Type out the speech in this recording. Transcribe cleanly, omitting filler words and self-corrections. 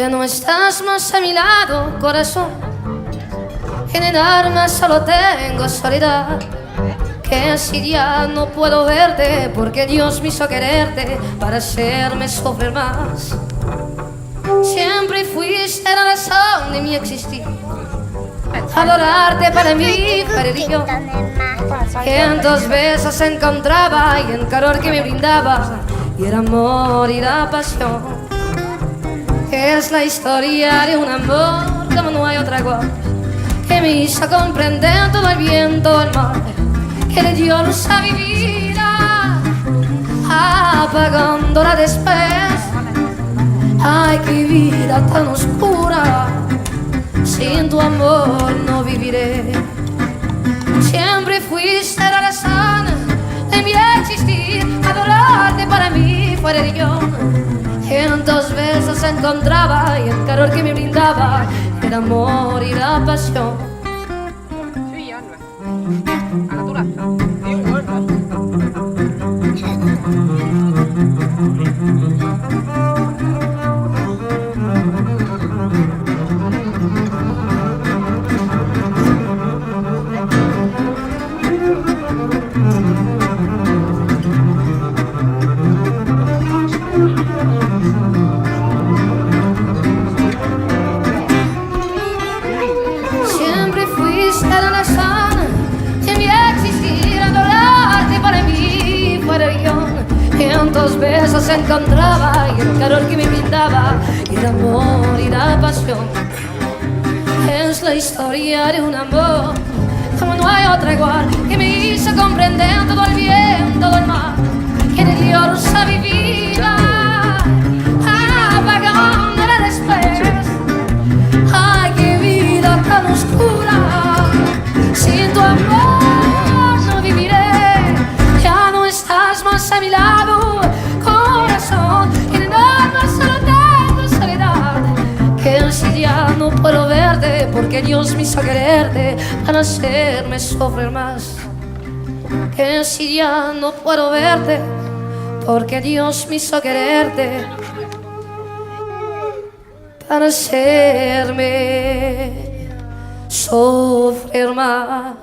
que no estás más a mi lado, corazón. En el alma solo tengo soledad. Que si ya no puedo verte, porque Dios me hizo quererte para hacerme sufrir más. Siempre fuiste la razón de mi existir. Adorarte para mí fue religión. Que en tus besos se encontraba y el calor que me brindaba, y el amor y la pasión. Es la historia de un amor como no hay otra igual, que me hizo comprender todo el bien, todo el mal, que le dio luz a mi vida, apagándola después. Ay, qué vida tan oscura, sin tu amor no viviré. Siempre fuiste la razón de mi existir. Adorarte para mí fue religión. En tus besos se encontraba y el calor que me brindaba, el amor y la pasión. Siempre fuiste la razón de mi existir. Adorarte para mí fue religión. En tus besos se encontraba y el calor que me brindaba, y el amor y la pasión. Es la historia de un amor como no hay otra igual, que me hizo comprender todo el bien, todo el mal, que le dio luz a mi vida, apagándola después. Ay, qué vida tan oscura, sin tu amor no viviré. Ya no estás más a mi lado, corazón, en el alma solo tengo soledad. Que si ya no puedo verte, porque Dios me hizo quererte para hacerme sufrir más. Que si ya no puedo verte, porque Dios me hizo quererte para hacerme sufrir más.